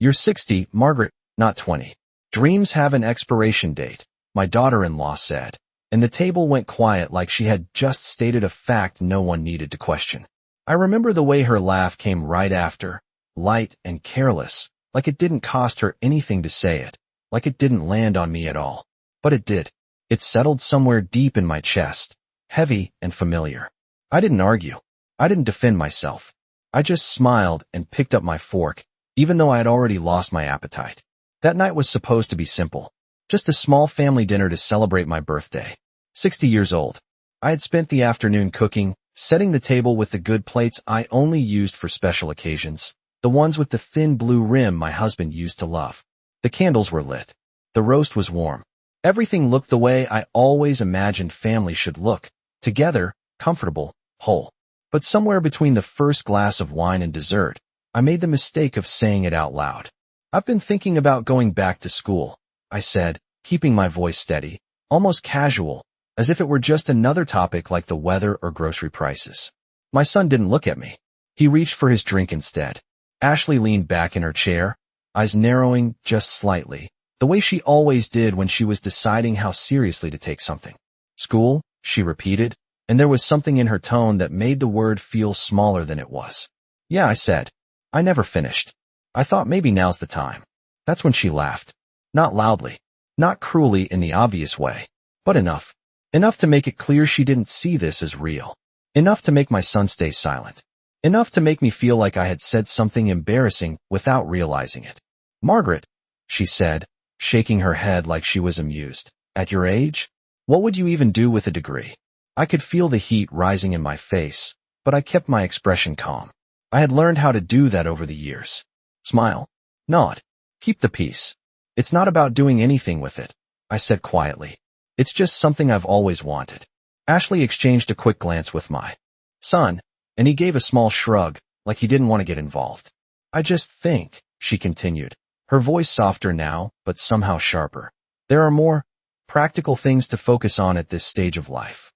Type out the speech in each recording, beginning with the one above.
You're 60, Margaret, not 20. Dreams have an expiration date, my daughter-in-law said, and the table went quiet like she had just stated a fact no one needed to question. I remember the way her laugh came right after, light and careless, like it didn't cost her anything to say it, like it didn't land on me at all. But it did. It settled somewhere deep in my chest, heavy and familiar. I didn't argue. I didn't defend myself. I just smiled and picked up my fork, even though I had already lost my appetite. That night was supposed to be simple. Just a small family dinner to celebrate my birthday. 60 years old. I had spent the afternoon cooking, setting the table with the good plates I only used for special occasions, the ones with the thin blue rim my husband used to love. The candles were lit. The roast was warm. Everything looked the way I always imagined family should look, together, comfortable, whole. But somewhere between the first glass of wine and dessert, I made the mistake of saying it out loud. I've been thinking about going back to school, I said, keeping my voice steady, almost casual, as if it were just another topic like the weather or grocery prices. My son didn't look at me. He reached for his drink instead. Ashley leaned back in her chair, eyes narrowing just slightly, the way she always did when she was deciding how seriously to take something. School, she repeated, and there was something in her tone that made the word feel smaller than it was. Yeah, I said. I never finished. I thought maybe now's the time. That's when she laughed. Not loudly, not cruelly in the obvious way, but enough. Enough to make it clear she didn't see this as real. Enough to make my son stay silent. Enough to make me feel like I had said something embarrassing without realizing it. Margaret, she said, shaking her head like she was amused. At your age? What would you even do with a degree? I could feel the heat rising in my face, but I kept my expression calm. I had learned how to do that over the years. Smile. Nod. Keep the peace. It's not about doing anything with it, I said quietly. It's just something I've always wanted. Ashley exchanged a quick glance with my son, and he gave a small shrug, like he didn't want to get involved. I just think, she continued, her voice softer now, but somehow sharper. There are more practical things to focus on at this stage of life.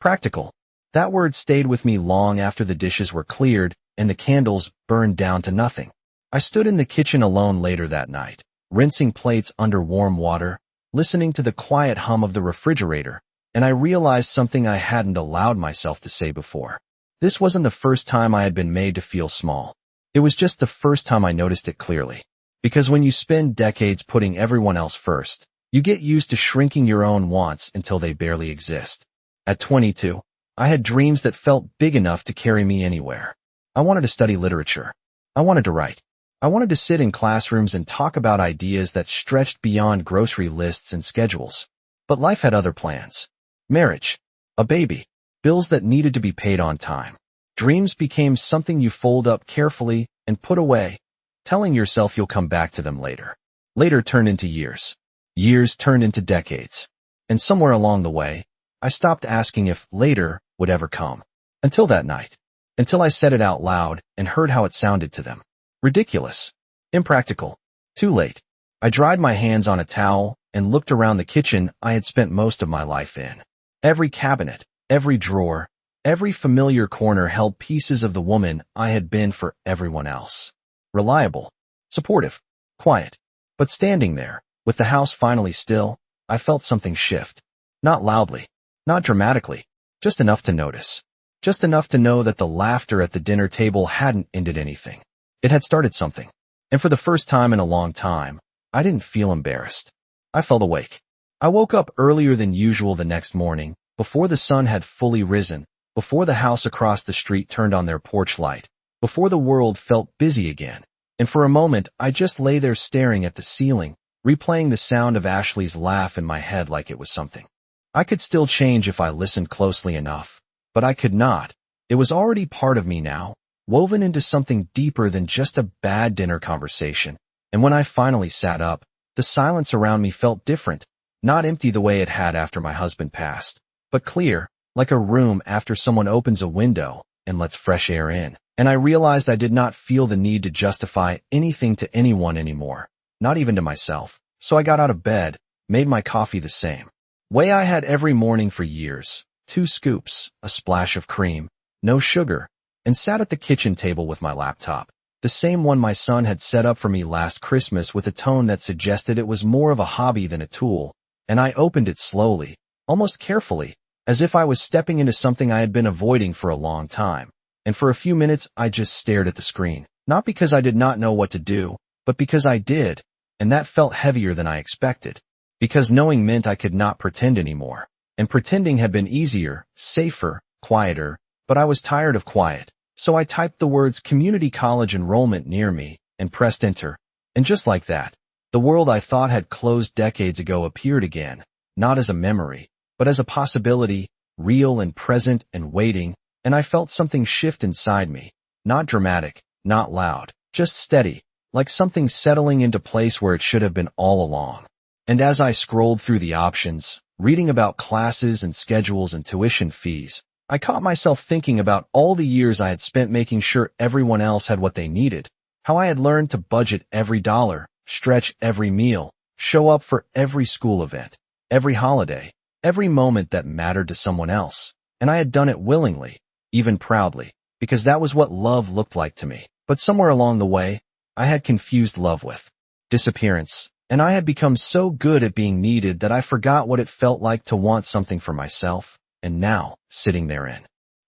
Practical. That word stayed with me long after the dishes were cleared and the candles burned down to nothing. I stood in the kitchen alone later that night, rinsing plates under warm water, listening to the quiet hum of the refrigerator, and I realized something I hadn't allowed myself to say before. This wasn't the first time I had been made to feel small. It was just the first time I noticed it clearly. Because when you spend decades putting everyone else first, you get used to shrinking your own wants until they barely exist. At 22, I had dreams that felt big enough to carry me anywhere. I wanted to study literature. I wanted to write. I wanted to sit in classrooms and talk about ideas that stretched beyond grocery lists and schedules. But life had other plans. Marriage. A baby. Bills that needed to be paid on time. Dreams became something you fold up carefully and put away, telling yourself you'll come back to them later. Later turned into years. Years turned into decades. And somewhere along the way, I stopped asking if later would ever come. Until that night. Until I said it out loud and heard how it sounded to them. Ridiculous. Impractical. Too late. I dried my hands on a towel and looked around the kitchen I had spent most of my life in. Every cabinet, every drawer, every familiar corner held pieces of the woman I had been for everyone else. Reliable. Supportive. Quiet. But standing there, with the house finally still, I felt something shift. Not loudly. Not dramatically. Just enough to notice. Just enough to know that the laughter at the dinner table hadn't ended anything. It had started something. And for the first time in a long time, I didn't feel embarrassed. I felt awake. I woke up earlier than usual the next morning, before the sun had fully risen, before the house across the street turned on their porch light, before the world felt busy again. And for a moment, I just lay there staring at the ceiling, replaying the sound of Ashley's laugh in my head like it was something. I could still change if I listened closely enough, but I could not. It was already part of me now, woven into something deeper than just a bad dinner conversation. And when I finally sat up, the silence around me felt different, not empty the way it had after my husband passed, but clear, like a room after someone opens a window and lets fresh air in. And I realized I did not feel the need to justify anything to anyone anymore, not even to myself. So I got out of bed, made my coffee the same way I had every morning for years, 2 scoops, a splash of cream, no sugar, and sat at the kitchen table with my laptop. the same one my son had set up for me last Christmas with a tone that suggested it was more of a hobby than a tool, and I opened it slowly, almost carefully, as if I was stepping into something I had been avoiding for a long time. And for a few minutes I just stared at the screen, not because I did not know what to do, but because I did, and that felt heavier than I expected. Because knowing meant I could not pretend anymore, and pretending had been easier, safer, quieter, but I was tired of quiet. So I typed the words community college enrollment near me, and pressed enter. And just like that, the world I thought had closed decades ago appeared again, not as a memory, but as a possibility, real and present and waiting, and I felt something shift inside me. Not dramatic, not loud, just steady, like something settling into place where it should have been all along. And as I scrolled through the options, reading about classes and schedules and tuition fees, I caught myself thinking about all the years I had spent making sure everyone else had what they needed, how I had learned to budget every dollar, stretch every meal, show up for every school event, every holiday, every moment that mattered to someone else. And I had done it willingly, even proudly, because that was what love looked like to me. But somewhere along the way, I had confused love with disappearance, and I had become so good at being needed that I forgot what it felt like to want something for myself. And now, sitting there in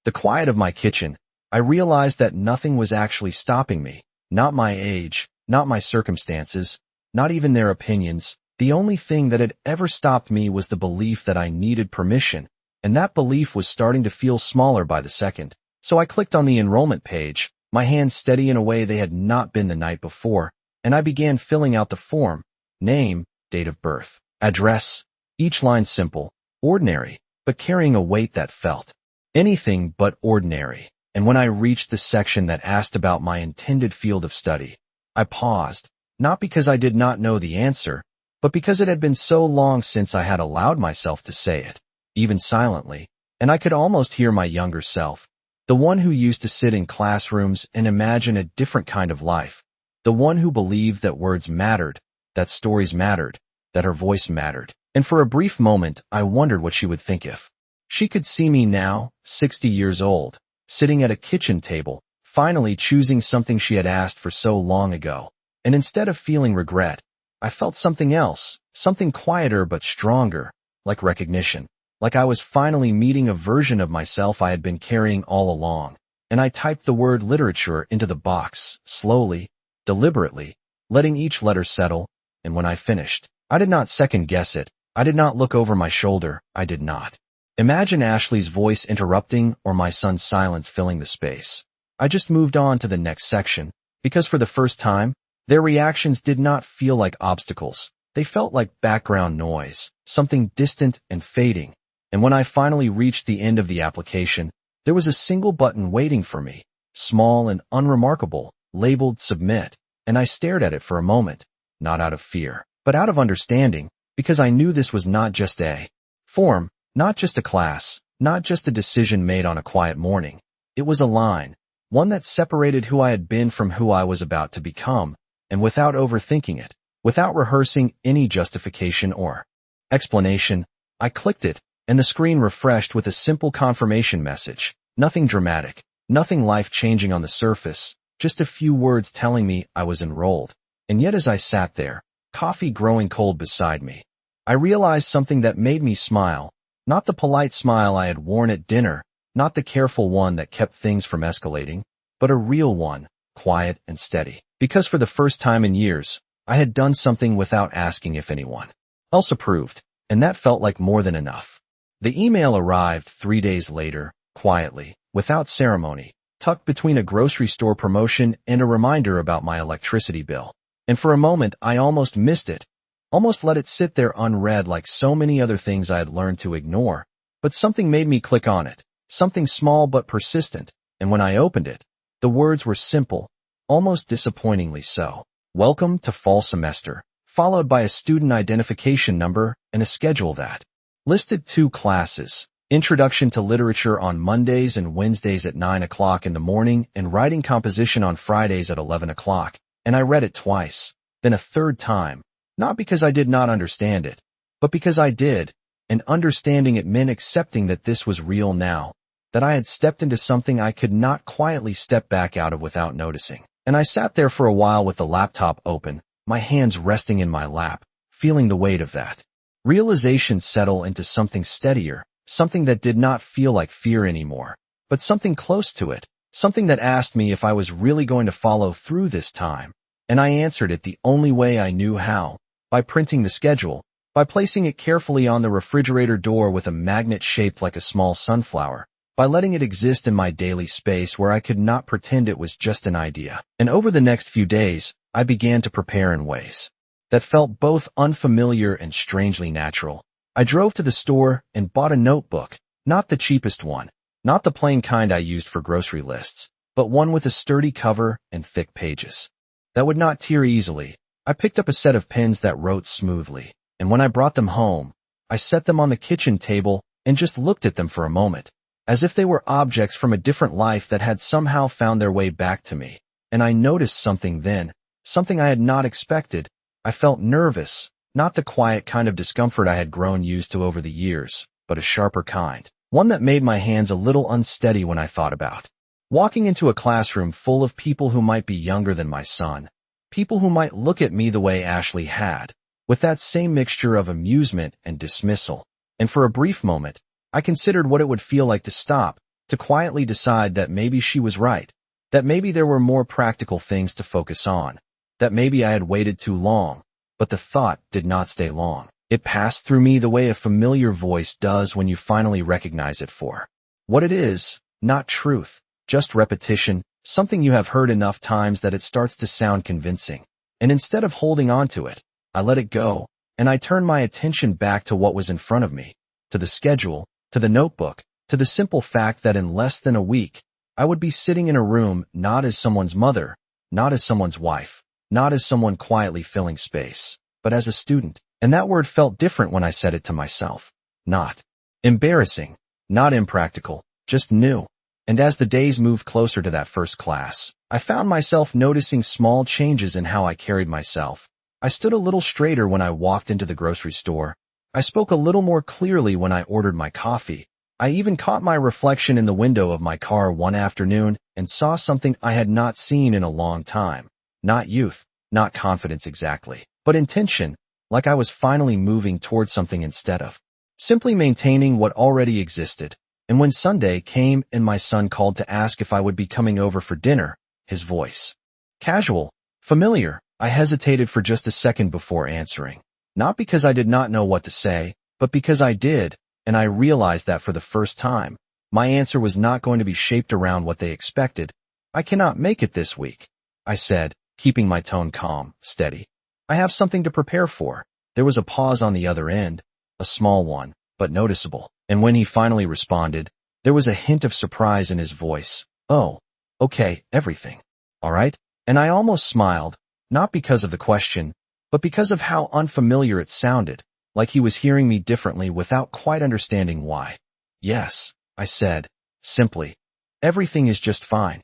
the quiet of my kitchen, I realized that nothing was actually stopping me, not my age, not my circumstances, not even their opinions. The only thing that had ever stopped me was the belief that I needed permission, and that belief was starting to feel smaller by the second. So I clicked on the enrollment page, my hands steady in a way they had not been the night before, and I began filling out the form: name, date of birth, address, each line simple, ordinary, but carrying a weight that felt anything but ordinary. And when I reached the section that asked about my intended field of study, I paused, not because I did not know the answer, but because it had been so long since I had allowed myself to say it, even silently, and I could almost hear my younger self, the one who used to sit in classrooms and imagine a different kind of life, the one who believed that words mattered, that stories mattered, that her voice mattered. And for a brief moment, I wondered what she would think if she could see me now, 60 years old, sitting at a kitchen table, finally choosing something she had asked for so long ago. And instead of feeling regret, I felt something else, something quieter but stronger, like recognition, like I was finally meeting a version of myself I had been carrying all along. And I typed the word literature into the box, slowly, deliberately, letting each letter settle, and when I finished, I did not second-guess it. I did not look over my shoulder. I did not imagine Ashley's voice interrupting or my son's silence filling the space. I just moved on to the next section, because for the first time, their reactions did not feel like obstacles. They felt like background noise, something distant and fading. And when I finally reached the end of the application, there was a single button waiting for me, small and unremarkable, labeled Submit, and I stared at it for a moment, not out of fear, but out of understanding. Because I knew this was not just a form, not just a class, not just a decision made on a quiet morning. It was a line, one that separated who I had been from who I was about to become, and without overthinking it, without rehearsing any justification or explanation, I clicked it, and the screen refreshed with a simple confirmation message. Nothing dramatic, nothing life-changing on the surface, just a few words telling me I was enrolled. And yet as I sat there, coffee growing cold beside me, I realized something that made me smile, not the polite smile I had worn at dinner, not the careful one that kept things from escalating, but a real one, quiet and steady. Because for the first time in years, I had done something without asking if anyone else approved, and that felt like more than enough. The email arrived 3 days later, quietly, without ceremony, tucked between a grocery store promotion and a reminder about my electricity bill. And for a moment, I almost missed it. Almost let it sit there unread like so many other things I had learned to ignore. But something made me click on it, something small but persistent, and when I opened it, the words were simple, almost disappointingly so. Welcome to fall semester, followed by a student identification number and a schedule that listed 2 classes, Introduction to Literature on Mondays and Wednesdays at 9 o'clock in the morning and Writing Composition on Fridays at 11 o'clock, and I read it twice, then a third time. Not because I did not understand it, but because I did, and understanding it meant accepting that this was real now, that I had stepped into something I could not quietly step back out of without noticing. And I sat there for a while with the laptop open, my hands resting in my lap, feeling the weight of that realization settle into something steadier, something that did not feel like fear anymore, but something close to it, something that asked me if I was really going to follow through this time. And I answered it the only way I knew how, by printing the schedule, by placing it carefully on the refrigerator door with a magnet shaped like a small sunflower, by letting it exist in my daily space where I could not pretend it was just an idea. And over the next few days, I began to prepare in ways that felt both unfamiliar and strangely natural. I drove to the store and bought a notebook, not the cheapest one, not the plain kind I used for grocery lists, but one with a sturdy cover and thick pages that would not tear easily. I picked up a set of pens that wrote smoothly, and when I brought them home, I set them on the kitchen table and just looked at them for a moment, as if they were objects from a different life that had somehow found their way back to me. And I noticed something then, something I had not expected. I felt nervous, not the quiet kind of discomfort I had grown used to over the years, but a sharper kind, one that made my hands a little unsteady when I thought about walking into a classroom full of people who might be younger than my son, people who might look at me the way Ashley had, with that same mixture of amusement and dismissal. And for a brief moment, I considered what it would feel like to stop, to quietly decide that maybe she was right, that maybe there were more practical things to focus on, that maybe I had waited too long. But the thought did not stay long. It passed through me the way a familiar voice does when you finally recognize it for what it is, not truth, just repetition, something you have heard enough times that it starts to sound convincing. And instead of holding on to it, I let it go, and I turned my attention back to what was in front of me, to the schedule, to the notebook, to the simple fact that in less than a week, I would be sitting in a room not as someone's mother, not as someone's wife, not as someone quietly filling space, but as a student. And that word felt different when I said it to myself. Not embarrassing, not impractical, just new. And as the days moved closer to that first class, I found myself noticing small changes in how I carried myself. I stood a little straighter when I walked into the grocery store. I spoke a little more clearly when I ordered my coffee. I even caught my reflection in the window of my car one afternoon and saw something I had not seen in a long time. Not youth, not confidence exactly, but intention, like I was finally moving towards something instead of simply maintaining what already existed. And when Sunday came and my son called to ask if I would be coming over for dinner, his voice, casual, familiar, I hesitated for just a second before answering. Not because I did not know what to say, but because I did, and I realized that for the first time, my answer was not going to be shaped around what they expected. I cannot make it this week, I said, keeping my tone calm, steady. I have something to prepare for. There was a pause on the other end, a small one, but noticeable. And when he finally responded, there was a hint of surprise in his voice. Oh, okay, everything. All right? And I almost smiled, not because of the question, but because of how unfamiliar it sounded, like he was hearing me differently without quite understanding why. Yes, I said, simply. Everything is just fine.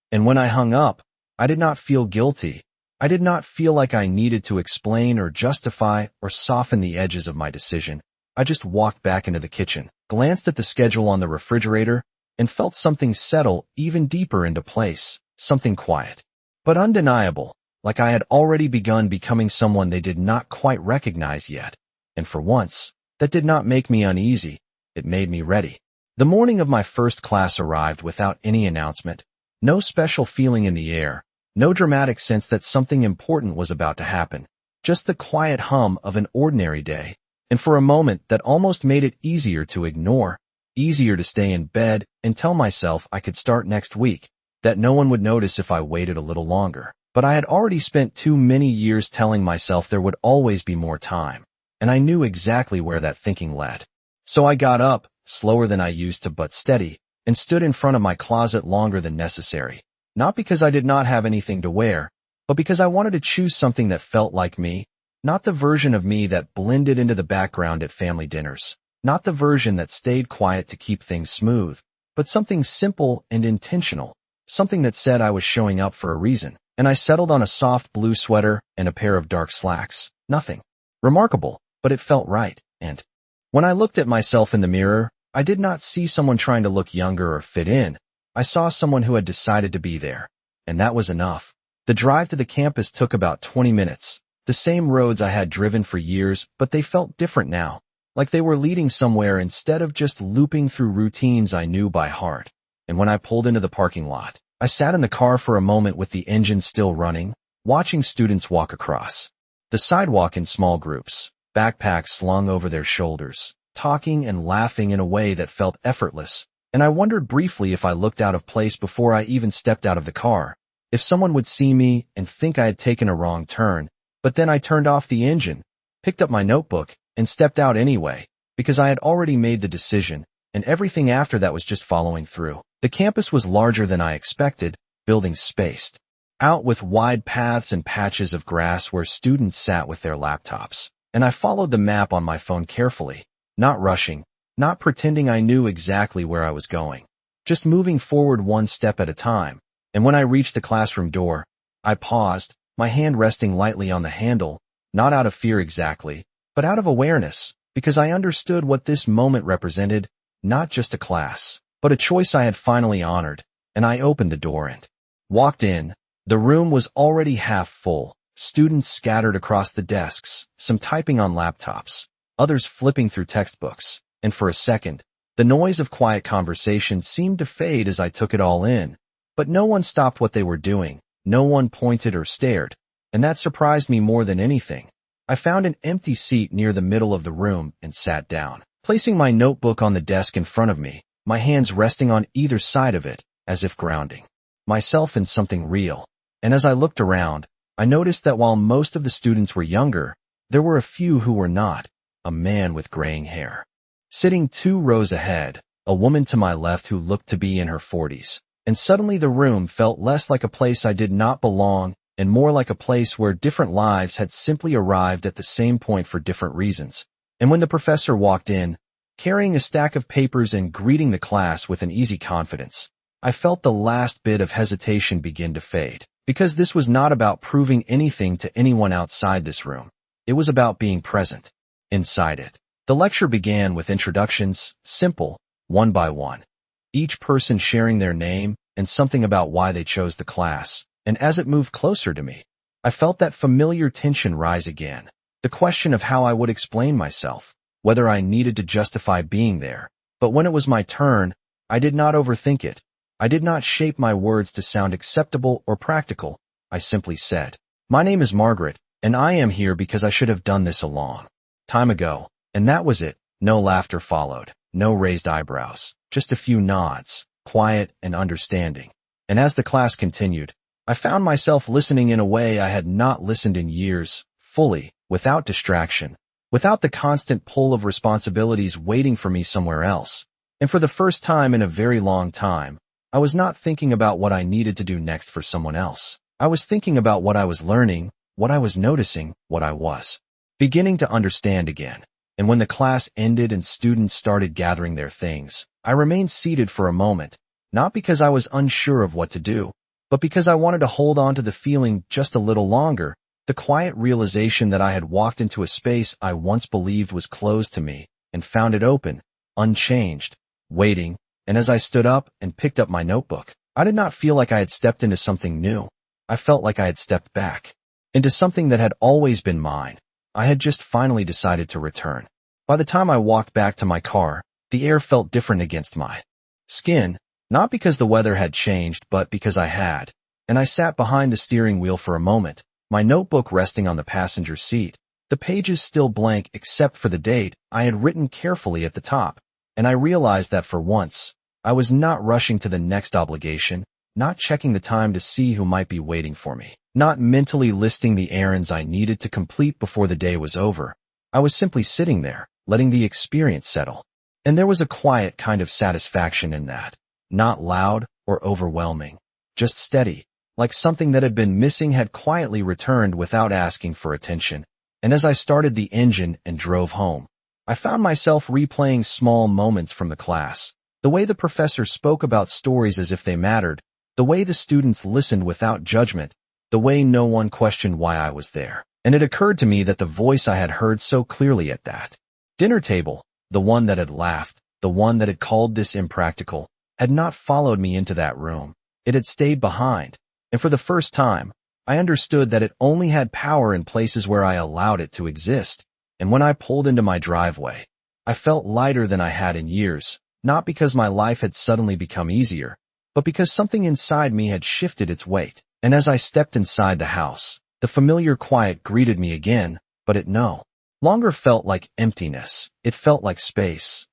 And when I hung up, I did not feel guilty. I did not feel like I needed to explain or justify or soften the edges of my decision. I just walked back into the kitchen, glanced at the schedule on the refrigerator, and felt something settle even deeper into place, something quiet, but undeniable, like I had already begun becoming someone they did not quite recognize yet. And for once, that did not make me uneasy. It made me ready. The morning of my first class arrived without any announcement, no special feeling in the air, no dramatic sense that something important was about to happen, just the quiet hum of an ordinary day. And for a moment that almost made it easier to ignore, easier to stay in bed and tell myself I could start next week, that no one would notice if I waited a little longer. But I had already spent too many years telling myself there would always be more time, and I knew exactly where that thinking led. So I got up, slower than I used to but steady, and stood in front of my closet longer than necessary, not because I did not have anything to wear, but because I wanted to choose something that felt like me. Not the version of me that blended into the background at family dinners, not the version that stayed quiet to keep things smooth, but something simple and intentional, something that said I was showing up for a reason. And I settled on a soft blue sweater and a pair of dark slacks. Nothing remarkable, but it felt right. And when I looked at myself in the mirror, I did not see someone trying to look younger or fit in. I saw someone who had decided to be there. And that was enough. The drive to the campus took about 20 minutes. The same roads I had driven for years, but they felt different now, like they were leading somewhere instead of just looping through routines I knew by heart. And when I pulled into the parking lot, I sat in the car for a moment with the engine still running, watching students walk across the sidewalk in small groups, backpacks slung over their shoulders, talking and laughing in a way that felt effortless, and I wondered briefly if I looked out of place before I even stepped out of the car, if someone would see me and think I had taken a wrong turn. But then I turned off the engine, picked up my notebook, and stepped out anyway, because I had already made the decision, and everything after that was just following through. The campus was larger than I expected, buildings spaced out with wide paths and patches of grass where students sat with their laptops, and I followed the map on my phone carefully, not rushing, not pretending I knew exactly where I was going, just moving forward one step at a time. And when I reached the classroom door, I paused, my hand resting lightly on the handle, not out of fear exactly, but out of awareness, because I understood what this moment represented, not just a class, but a choice I had finally honored, and I opened the door and walked in. The room was already half full, students scattered across the desks, some typing on laptops, others flipping through textbooks, and for a second, the noise of quiet conversation seemed to fade as I took it all in. But no one stopped what they were doing, no one pointed or stared, and that surprised me more than anything. I found an empty seat near the middle of the room and sat down, placing my notebook on the desk in front of me, my hands resting on either side of it, as if grounding myself in something real. And as I looked around, I noticed that while most of the students were younger, there were a few who were not. A man with graying hair, sitting 2 rows ahead, a woman to my left who looked to be in her 40s. And suddenly the room felt less like a place I did not belong and more like a place where different lives had simply arrived at the same point for different reasons. And when the professor walked in, carrying a stack of papers and greeting the class with an easy confidence, I felt the last bit of hesitation begin to fade. Because this was not about proving anything to anyone outside this room. It was about being present inside it. The lecture began with introductions, simple, one by one, each person sharing their name and something about why they chose the class. And as it moved closer to me, I felt that familiar tension rise again. The question of how I would explain myself, whether I needed to justify being there. But when it was my turn, I did not overthink it. I did not shape my words to sound acceptable or practical. I simply said, "My name is Margaret, and I am here because I should have done this a long time ago." And that was it. No laughter followed, no raised eyebrows, just a few nods, quiet and understanding. And as the class continued, I found myself listening in a way I had not listened in years, fully, without distraction, without the constant pull of responsibilities waiting for me somewhere else. And for the first time in a very long time, I was not thinking about what I needed to do next for someone else. I was thinking about what I was learning, what I was noticing, what I was beginning to understand again. And when the class ended and students started gathering their things, I remained seated for a moment, not because I was unsure of what to do, but because I wanted to hold on to the feeling just a little longer, the quiet realization that I had walked into a space I once believed was closed to me and found it open, unchanged, waiting. And as I stood up and picked up my notebook, I did not feel like I had stepped into something new. I felt like I had stepped back into something that had always been mine. I had just finally decided to return. By the time I walked back to my car, the air felt different against my skin, not because the weather had changed, but because I had. And I sat behind the steering wheel for a moment, my notebook resting on the passenger seat, the pages still blank except for the date I had written carefully at the top. And I realized that for once, I was not rushing to the next obligation, not checking the time to see who might be waiting for me, not mentally listing the errands I needed to complete before the day was over. I was simply sitting there, letting the experience settle. And there was a quiet kind of satisfaction in that, not loud or overwhelming, just steady, like something that had been missing had quietly returned without asking for attention. And as I started the engine and drove home, I found myself replaying small moments from the class, the way the professor spoke about stories as if they mattered, the way the students listened without judgment, the way no one questioned why I was there. And it occurred to me that the voice I had heard so clearly at that dinner table, the one that had laughed, the one that had called this impractical, had not followed me into that room. It had stayed behind. And for the first time, I understood that it only had power in places where I allowed it to exist, and when I pulled into my driveway, I felt lighter than I had in years, not because my life had suddenly become easier, but because something inside me had shifted its weight. And as I stepped inside the house, the familiar quiet greeted me again, but it no longer felt like emptiness. It felt like space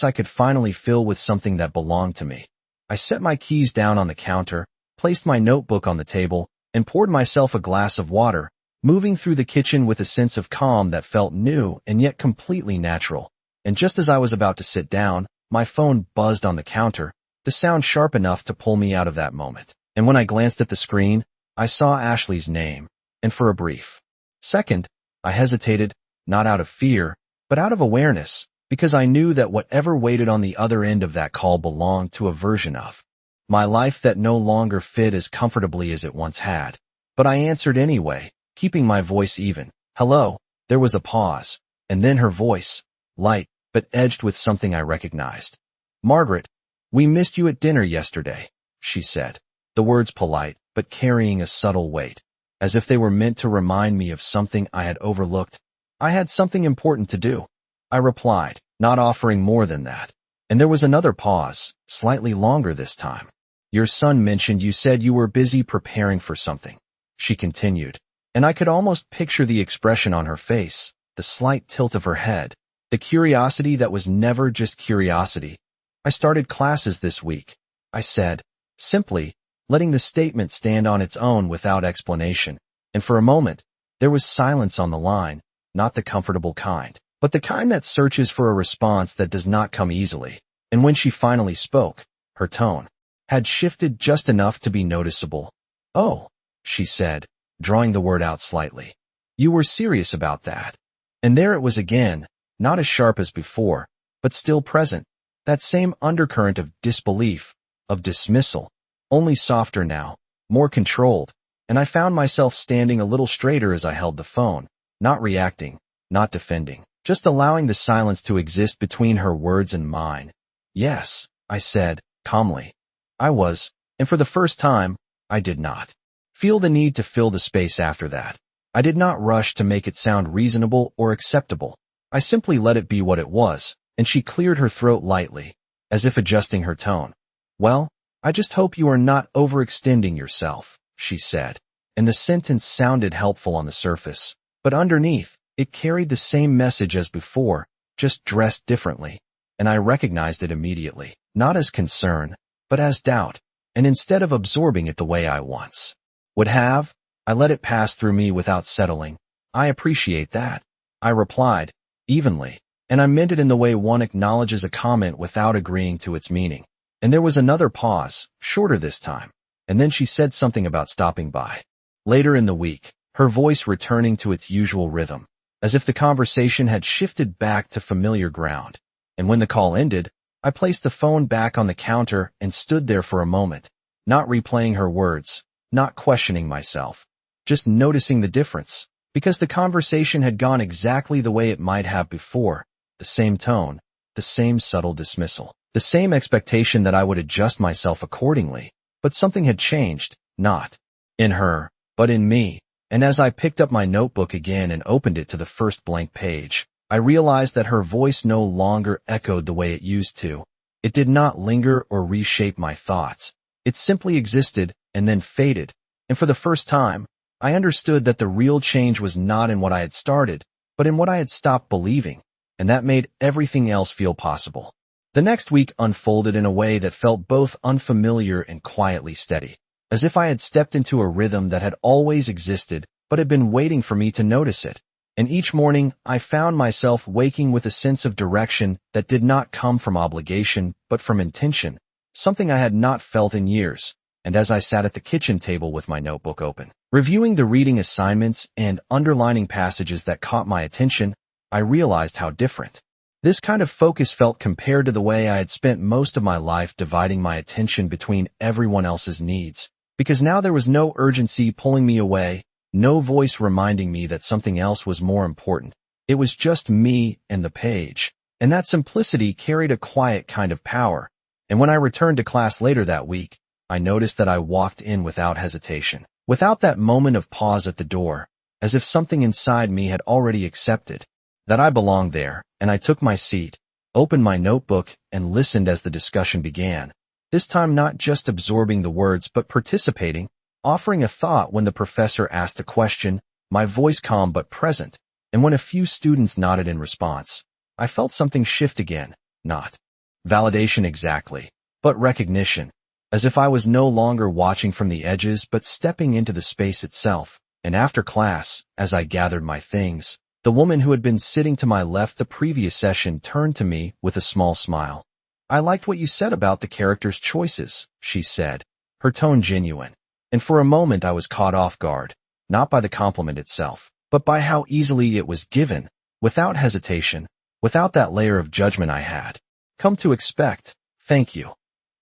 I could finally fill with something that belonged to me. I set my keys down on the counter, placed my notebook on the table, and poured myself a glass of water, moving through the kitchen with a sense of calm that felt new and yet completely natural. And just as I was about to sit down, my phone buzzed on the counter, the sound sharp enough to pull me out of that moment. And when I glanced at the screen, I saw Ashley's name, and for a brief second, I hesitated, not out of fear, but out of awareness, because I knew that whatever waited on the other end of that call belonged to a version of my life that no longer fit as comfortably as it once had. But I answered anyway, keeping my voice even. Hello. There was a pause, and then her voice, light, but edged with something I recognized. Margaret, we missed you at dinner yesterday, she said, the words polite, but carrying a subtle weight, as if they were meant to remind me of something I had overlooked. I had something important to do, I replied, not offering more than that. And there was another pause, slightly longer this time. Your son mentioned you said you were busy preparing for something, she continued, and I could almost picture the expression on her face, the slight tilt of her head, the curiosity that was never just curiosity. I started classes this week, I said, simply, letting the statement stand on its own without explanation. And for a moment, there was silence on the line, not the comfortable kind, but the kind that searches for a response that does not come easily. And when she finally spoke, her tone had shifted just enough to be noticeable. Oh, she said, drawing the word out slightly. You were serious about that. And there it was again, not as sharp as before, but still present, that same undercurrent of disbelief, of dismissal, only softer now, more controlled, and I found myself standing a little straighter as I held the phone, not reacting, not defending, just allowing the silence to exist between her words and mine. Yes, I said, calmly. I was, and for the first time, I did not feel the need to fill the space after that. I did not rush to make it sound reasonable or acceptable. I simply let it be what it was, and she cleared her throat lightly, as if adjusting her tone. Well, I just hope you are not overextending yourself, she said, and the sentence sounded helpful on the surface, but underneath, it carried the same message as before, just dressed differently, and I recognized it immediately, not as concern, but as doubt, and instead of absorbing it the way I once would have, I let it pass through me without settling. I appreciate that, I replied, evenly, and I meant it in the way one acknowledges a comment without agreeing to its meaning. And there was another pause, shorter this time, and then she said something about stopping by later in the week, her voice returning to its usual rhythm, as if the conversation had shifted back to familiar ground. And when the call ended, I placed the phone back on the counter and stood there for a moment, not replaying her words, not questioning myself, just noticing the difference, because the conversation had gone exactly the way it might have before, the same tone, the same subtle dismissal, the same expectation that I would adjust myself accordingly, but something had changed, not in her, but in me. And as I picked up my notebook again and opened it to the first blank page, I realized that her voice no longer echoed the way it used to. It did not linger or reshape my thoughts. It simply existed and then faded. And for the first time, I understood that the real change was not in what I had started, but in what I had stopped believing. And that made everything else feel possible. The next week unfolded in a way that felt both unfamiliar and quietly steady, as if I had stepped into a rhythm that had always existed, but had been waiting for me to notice it. And each morning, I found myself waking with a sense of direction that did not come from obligation, but from intention, something I had not felt in years. And as I sat at the kitchen table with my notebook open, reviewing the reading assignments and underlining passages that caught my attention, I realized how different this kind of focus felt compared to the way I had spent most of my life dividing my attention between everyone else's needs. Because now there was no urgency pulling me away, no voice reminding me that something else was more important. It was just me and the page. And that simplicity carried a quiet kind of power. And when I returned to class later that week, I noticed that I walked in without hesitation, Without that moment of pause at the door, as if something inside me had already accepted that I belonged there, and I took my seat, opened my notebook, and listened as the discussion began. This time not just absorbing the words but participating, offering a thought when the professor asked a question, my voice calm but present, and when a few students nodded in response. I felt something shift again, not validation exactly, but recognition, as if I was no longer watching from the edges but stepping into the space itself. And after class, as I gathered my things, the woman who had been sitting to my left the previous session turned to me with a small smile. "I liked what you said about the character's choices," she said, her tone genuine. And for a moment I was caught off guard, not by the compliment itself, but by how easily it was given, without hesitation, without that layer of judgment I had come to expect. "Thank you,"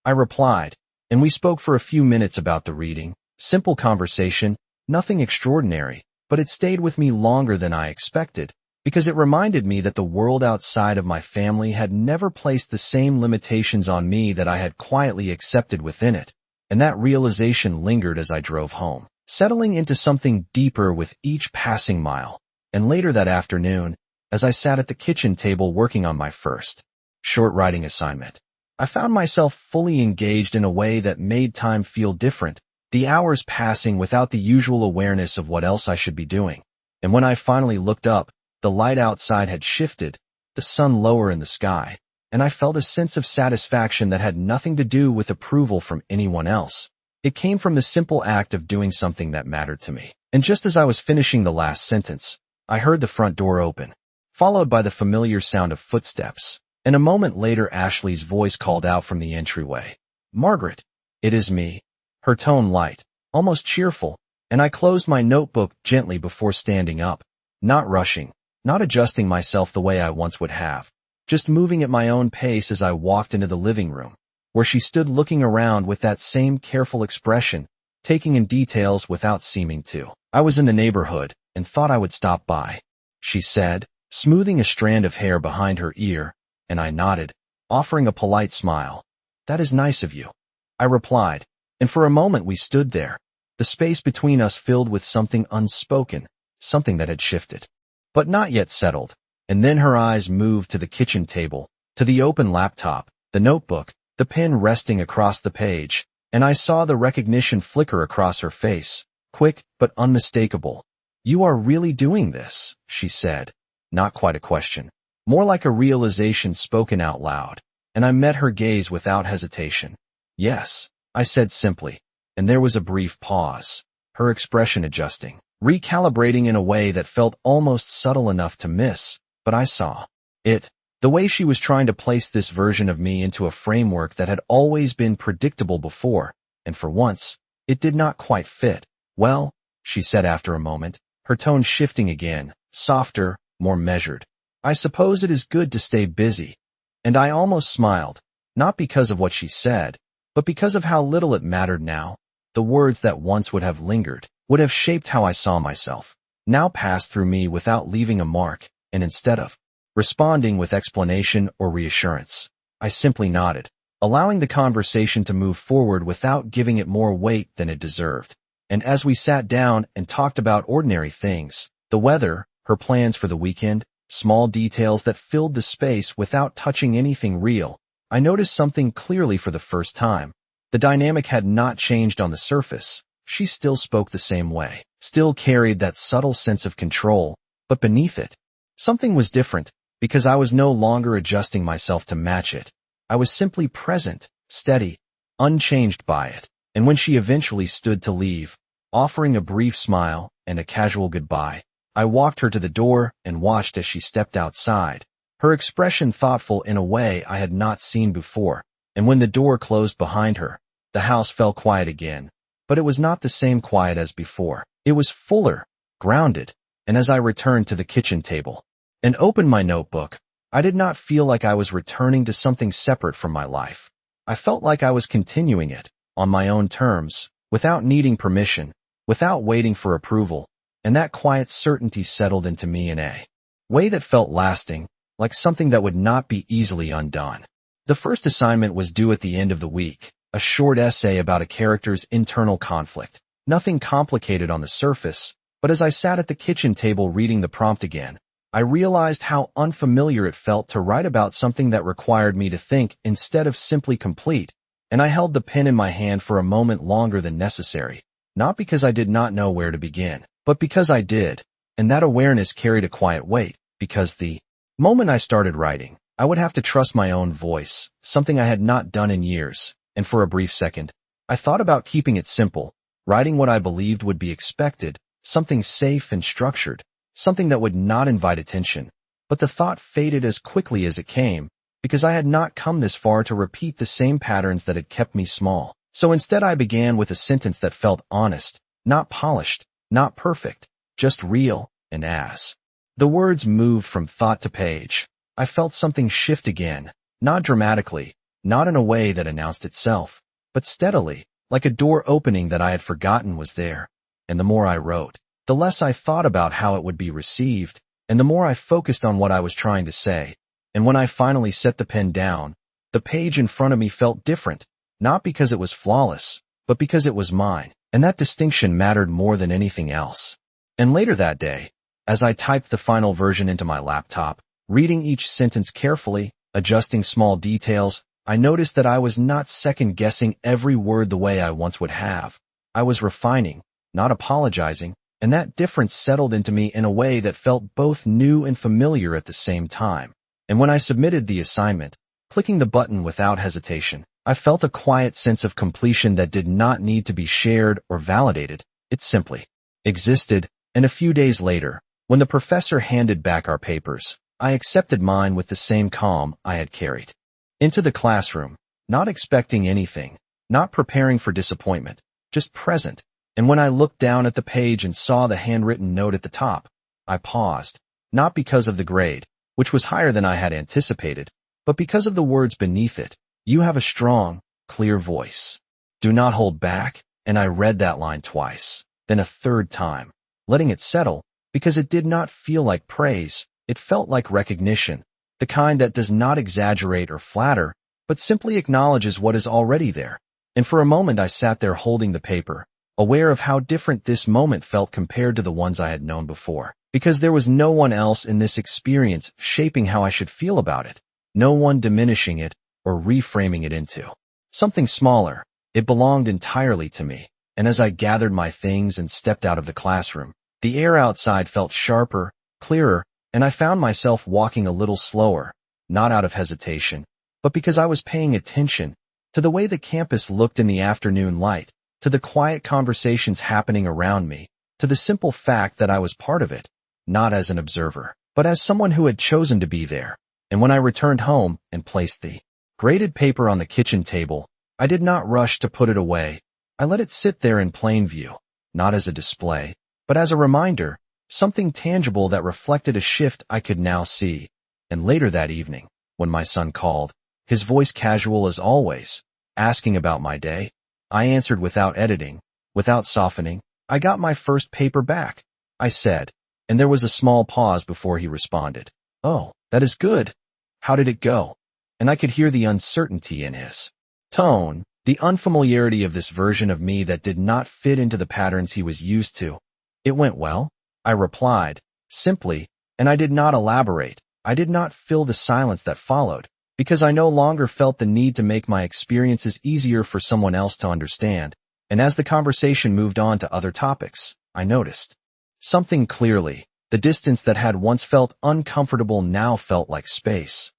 I replied, and we spoke for a few minutes about the reading. Simple conversation, nothing extraordinary, but it stayed with me longer than I expected, because it reminded me that the world outside of my family had never placed the same limitations on me that I had quietly accepted within it, and that realization lingered as I drove home, settling into something deeper with each passing mile. And later that afternoon, as I sat at the kitchen table working on my first short writing assignment, I found myself fully engaged in a way that made time feel different, the hours passing without the usual awareness of what else I should be doing. And when I finally looked up, the light outside had shifted, the sun lower in the sky, and I felt a sense of satisfaction that had nothing to do with approval from anyone else. It came from the simple act of doing something that mattered to me. And just as I was finishing the last sentence, I heard the front door open, followed by the familiar sound of footsteps, and a moment later Ashley's voice called out from the entryway, "Margaret, it is me," her tone light, almost cheerful, and I closed my notebook gently before standing up, not rushing, not adjusting myself the way I once would have, just moving at my own pace as I walked into the living room, where she stood looking around with that same careful expression, taking in details without seeming to. "I was in the neighborhood and thought I would stop by," she said, smoothing a strand of hair behind her ear, and I nodded, offering a polite smile. "That is nice of you," I replied, and for a moment we stood there, the space between us filled with something unspoken, something that had shifted, but not yet settled. And then her eyes moved to the kitchen table, to the open laptop, the notebook, the pen resting across the page, and I saw the recognition flicker across her face, quick but unmistakable. "You are really doing this," she said, not quite a question, more like a realization spoken out loud, and I met her gaze without hesitation. "Yes," I said simply, and there was a brief pause, her expression adjusting, recalibrating in a way that felt almost subtle enough to miss, but I saw it, the way she was trying to place this version of me into a framework that had always been predictable before, and for once, it did not quite fit. "Well," she said after a moment, her tone shifting again, softer, more measured, "I suppose it is good to stay busy." And I almost smiled, not because of what she said, but because of how little it mattered now. The words that once would have lingered, would have shaped how I saw myself, now passed through me without leaving a mark, and instead of responding with explanation or reassurance, I simply nodded, allowing the conversation to move forward without giving it more weight than it deserved. And as we sat down and talked about ordinary things, the weather, her plans for the weekend, small details that filled the space without touching anything real, I noticed something clearly for the first time. The dynamic had not changed on the surface. She still spoke the same way, still carried that subtle sense of control, but beneath it, something was different, because I was no longer adjusting myself to match it. I was simply present, steady, unchanged by it. And when she eventually stood to leave, offering a brief smile and a casual goodbye, I walked her to the door and watched as she stepped outside, her expression thoughtful in a way I had not seen before. And when the door closed behind her, the house fell quiet again, but it was not the same quiet as before. It was fuller, grounded, and as I returned to the kitchen table and opened my notebook, I did not feel like I was returning to something separate from my life. I felt like I was continuing it, on my own terms, without needing permission, without waiting for approval, and that quiet certainty settled into me in a way that felt lasting, like something that would not be easily undone. The first assignment was due at the end of the week, a short essay about a character's internal conflict. Nothing complicated on the surface, but as I sat at the kitchen table reading the prompt again, I realized how unfamiliar it felt to write about something that required me to think instead of simply complete, and I held the pen in my hand for a moment longer than necessary, not because I did not know where to begin, but because I did, and that awareness carried a quiet weight, because the moment I started writing, I would have to trust my own voice, something I had not done in years, and for a brief second, I thought about keeping it simple, writing what I believed would be expected, something safe and structured, something that would not invite attention. But the thought faded as quickly as it came, because I had not come this far to repeat the same patterns that had kept me small. So instead I began with a sentence that felt honest, not polished, not perfect, just real, and as the words moved from thought to page, I felt something shift again, not dramatically, not in a way that announced itself, but steadily, like a door opening that I had forgotten was there. And the more I wrote, the less I thought about how it would be received, and the more I focused on what I was trying to say. And when I finally set the pen down, the page in front of me felt different, not because it was flawless, but because it was mine, and that distinction mattered more than anything else. And later that day, as I typed the final version into my laptop, reading each sentence carefully, adjusting small details, I noticed that I was not second-guessing every word the way I once would have. I was refining, not apologizing, and that difference settled into me in a way that felt both new and familiar at the same time. And when I submitted the assignment, clicking the button without hesitation, I felt a quiet sense of completion that did not need to be shared or validated. It simply existed, and a few days later, when the professor handed back our papers, I accepted mine with the same calm I had carried into the classroom, not expecting anything, not preparing for disappointment, just present. And when I looked down at the page and saw the handwritten note at the top, I paused, not because of the grade, which was higher than I had anticipated, but because of the words beneath it. You have a strong, clear voice. Do not hold back. And I read that line twice, then a third time, letting it settle, because it did not feel like praise. It felt like recognition, the kind that does not exaggerate or flatter, but simply acknowledges what is already there. And for a moment I sat there holding the paper, aware of how different this moment felt compared to the ones I had known before, because there was no one else in this experience shaping how I should feel about it, no one diminishing it or reframing it into something smaller. It belonged entirely to me, and as I gathered my things and stepped out of the classroom, the air outside felt sharper, clearer, and I found myself walking a little slower, not out of hesitation, but because I was paying attention to the way the campus looked in the afternoon light, to the quiet conversations happening around me, to the simple fact that I was part of it, not as an observer, but as someone who had chosen to be there. And when I returned home and placed the graded paper on the kitchen table, I did not rush to put it away. I let it sit there in plain view, not as a display, but as a reminder, something tangible that reflected a shift I could now see. And later that evening, when my son called, his voice casual as always, asking about my day, I answered without editing, without softening. I got my first paper back, I said, and there was a small pause before he responded. Oh, that is good. How did it go? And I could hear the uncertainty in his tone, the unfamiliarity of this version of me that did not fit into the patterns he was used to. It went well, I replied, simply, and I did not elaborate. I did not fill the silence that followed, because I no longer felt the need to make my experiences easier for someone else to understand. And as the conversation moved on to other topics, I noticed something clearly. The distance that had once felt uncomfortable now felt like space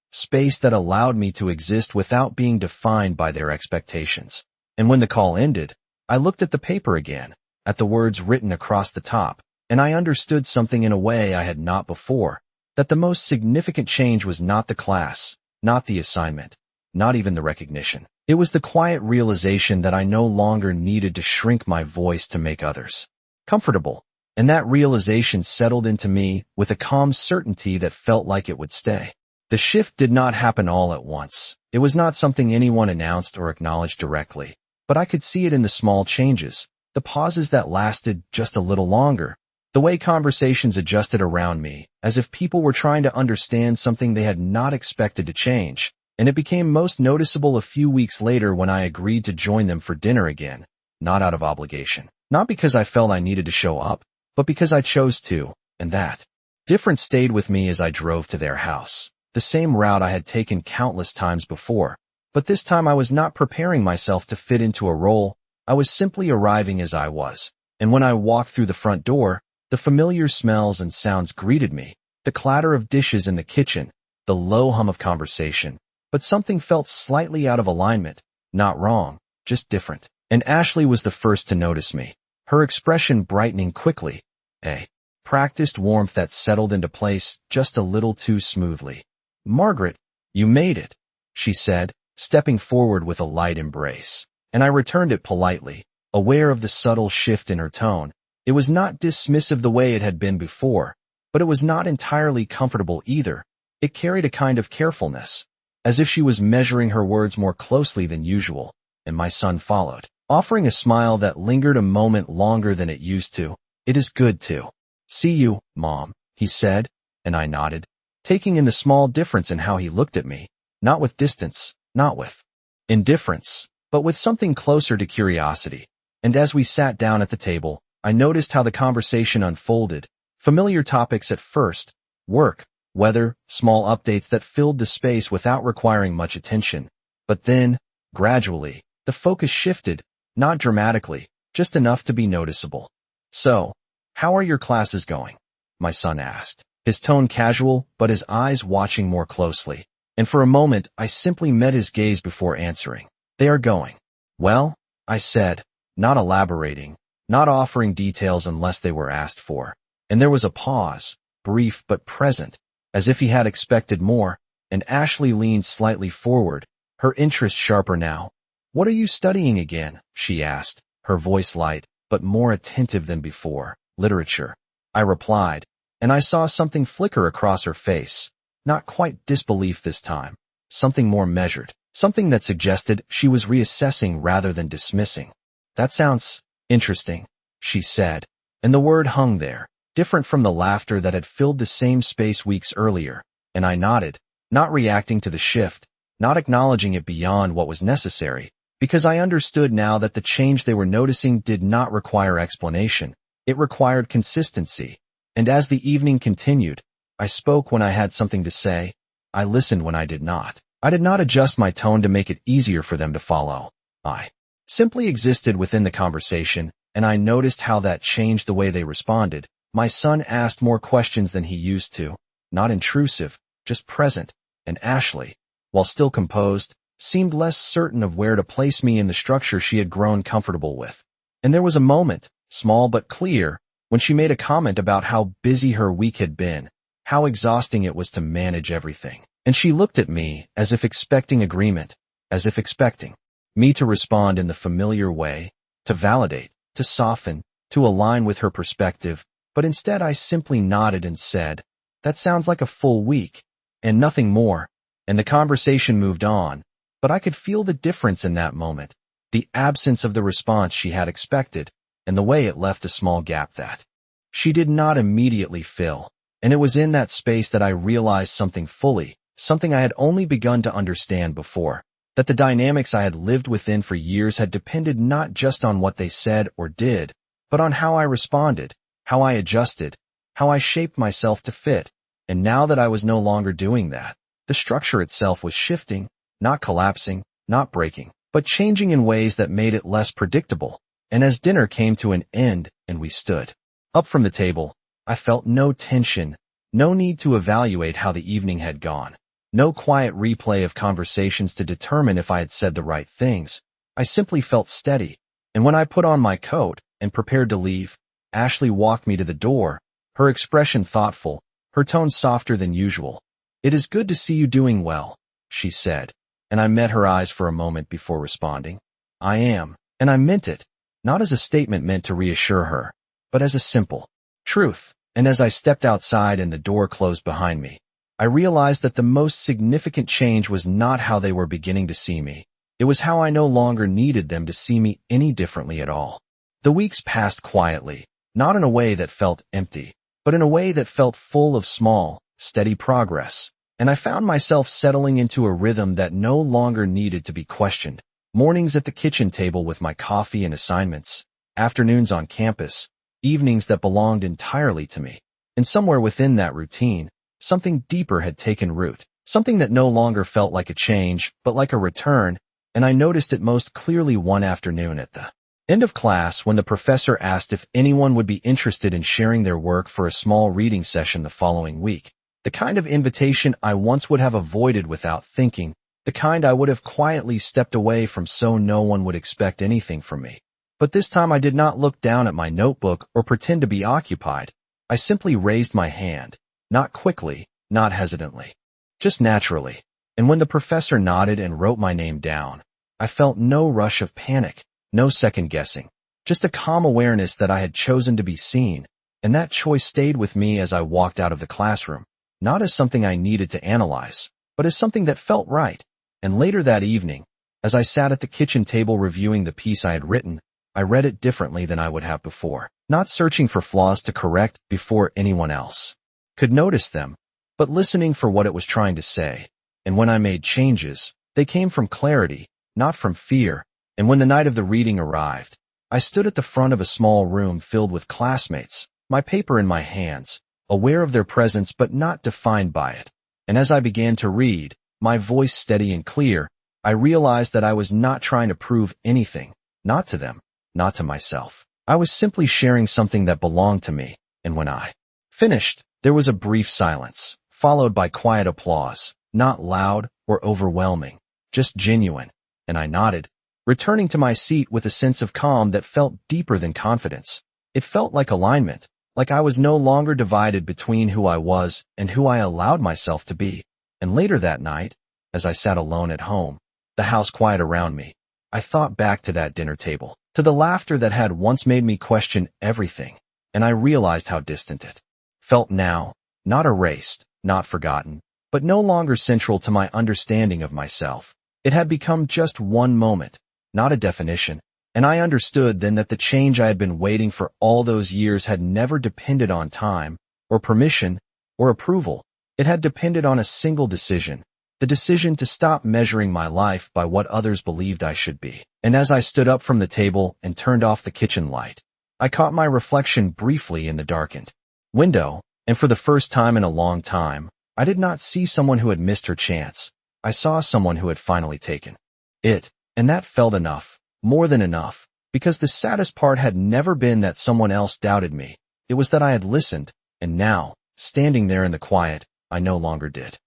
that allowed me to exist without being defined by their expectations. And when the call ended, I looked at the paper again, at the words written across the top, and I understood something in a way I had not before, that the most significant change was not the class, not the assignment, not even the recognition. It was the quiet realization that I no longer needed to shrink my voice to make others comfortable. And that realization settled into me with a calm certainty that felt like it would stay. The shift did not happen all at once. It was not something anyone announced or acknowledged directly, but I could see it in the small changes, the pauses that lasted just a little longer, the way conversations adjusted around me, as if people were trying to understand something they had not expected to change. And it became most noticeable a few weeks later when I agreed to join them for dinner again, not out of obligation, Not because I felt I needed to show up, but because I chose to, and that difference stayed with me as I drove to their house. The same route I had taken countless times before, but this time I was not preparing myself to fit into a role. I was simply arriving as I was. And when I walked through the front door, the familiar smells and sounds greeted me. The clatter of dishes in the kitchen, the low hum of conversation. But something felt slightly out of alignment. Not wrong, just different. And Ashley was the first to notice me, her expression brightening quickly. A practiced warmth that settled into place just a little too smoothly. "Margaret, you made it," she said, stepping forward with a light embrace. And I returned it politely, aware of the subtle shift in her tone. It was not dismissive the way it had been before, but it was not entirely comfortable either. It carried a kind of carefulness, as if she was measuring her words more closely than usual, and my son followed, offering a smile that lingered a moment longer than it used to. "It is good to see you, Mom," he said, and I nodded, taking in the small difference in how he looked at me, not with distance, not with indifference, but with something closer to curiosity. And as we sat down at the table, I noticed how the conversation unfolded. Familiar topics at first: work, weather, small updates that filled the space without requiring much attention. But then, gradually, the focus shifted, not dramatically, just enough to be noticeable. "So, how are your classes going?" my son asked, his tone casual, but his eyes watching more closely. And for a moment, I simply met his gaze before answering. "They are going well," I said, not elaborating, not offering details unless they were asked for. And there was a pause, brief but present, as if he had expected more, and Ashley leaned slightly forward, her interest sharper now. "What are you studying again?" she asked, her voice light, but more attentive than before. "Literature," I replied, and I saw something flicker across her face. Not quite disbelief this time, something more measured, something that suggested she was reassessing rather than dismissing. "That sounds interesting," she said, and the word hung there, different from the laughter that had filled the same space weeks earlier, and I nodded, not reacting to the shift, not acknowledging it beyond what was necessary, because I understood now that the change they were noticing did not require explanation. It required consistency. And as the evening continued, I spoke when I had something to say. I listened when I did not. I did not adjust my tone to make it easier for them to follow. I simply existed within the conversation, and I noticed how that changed the way they responded. My son asked more questions than he used to, not intrusive, just present, and Ashley, while still composed, seemed less certain of where to place me in the structure she had grown comfortable with. And there was a moment, small but clear, when she made a comment about how busy her week had been, how exhausting it was to manage everything. And she looked at me as if expecting agreement, as if expecting me to respond in the familiar way, to validate, to soften, to align with her perspective. But instead I simply nodded and said, "That sounds like a full week," and nothing more. And the conversation moved on, but I could feel the difference in that moment, the absence of the response she had expected, and the way it left a small gap that she did not immediately fill. And it was in that space that I realized something fully, something I had only begun to understand before, that the dynamics I had lived within for years had depended not just on what they said or did, but on how I responded, how I adjusted, how I shaped myself to fit. And now that I was no longer doing that, the structure itself was shifting, not collapsing, not breaking, but changing in ways that made it less predictable. And as dinner came to an end and we stood up from the table, I felt no tension, no need to evaluate how the evening had gone, no quiet replay of conversations to determine if I had said the right things. I simply felt steady. And when I put on my coat and prepared to leave, Ashley walked me to the door, her expression thoughtful, her tone softer than usual. "It is good to see you doing well," she said, and I met her eyes for a moment before responding. "I am," and I meant it, not as a statement meant to reassure her, but as a simple truth. And as I stepped outside and the door closed behind me, I realized that the most significant change was not how they were beginning to see me. It was how I no longer needed them to see me any differently at all. The weeks passed quietly, not in a way that felt empty, but in a way that felt full of small, steady progress. And I found myself settling into a rhythm that no longer needed to be questioned. Mornings at the kitchen table with my coffee and assignments, afternoons on campus, evenings that belonged entirely to me. And somewhere within that routine, something deeper had taken root, something that no longer felt like a change, but like a return, and I noticed it most clearly one afternoon at the end of class when the professor asked if anyone would be interested in sharing their work for a small reading session the following week. The kind of invitation I once would have avoided without thinking, the kind I would have quietly stepped away from so no one would expect anything from me. But this time I did not look down at my notebook or pretend to be occupied. I simply raised my hand, not quickly, not hesitantly, just naturally. And when the professor nodded and wrote my name down, I felt no rush of panic, no second guessing, just a calm awareness that I had chosen to be seen, and that choice stayed with me as I walked out of the classroom, not as something I needed to analyze, but as something that felt right. And later that evening, as I sat at the kitchen table reviewing the piece I had written, I read it differently than I would have before, not searching for flaws to correct before anyone else could notice them, but listening for what it was trying to say. And when I made changes, they came from clarity, not from fear. And when the night of the reading arrived, I stood at the front of a small room filled with classmates, my paper in my hands, aware of their presence but not defined by it. And as I began to read, my voice steady and clear, I realized that I was not trying to prove anything, not to them, not to myself. I was simply sharing something that belonged to me, and when I finished, there was a brief silence, followed by quiet applause, not loud or overwhelming, just genuine, and I nodded, returning to my seat with a sense of calm that felt deeper than confidence. It felt like alignment, like I was no longer divided between who I was and who I allowed myself to be. And later that night, as I sat alone at home, the house quiet around me, I thought back to that dinner table, to the laughter that had once made me question everything, and I realized how distant it felt now, not erased, not forgotten, but no longer central to my understanding of myself. It had become just one moment, not a definition, and I understood then that the change I had been waiting for all those years had never depended on time, or permission, or approval. It had depended on a single decision, the decision to stop measuring my life by what others believed I should be. And as I stood up from the table and turned off the kitchen light, I caught my reflection briefly in the darkened window, and for the first time in a long time, I did not see someone who had missed her chance. I saw someone who had finally taken it, and that felt enough, more than enough, because the saddest part had never been that someone else doubted me. It was that I had listened, and now, standing there in the quiet, I no longer did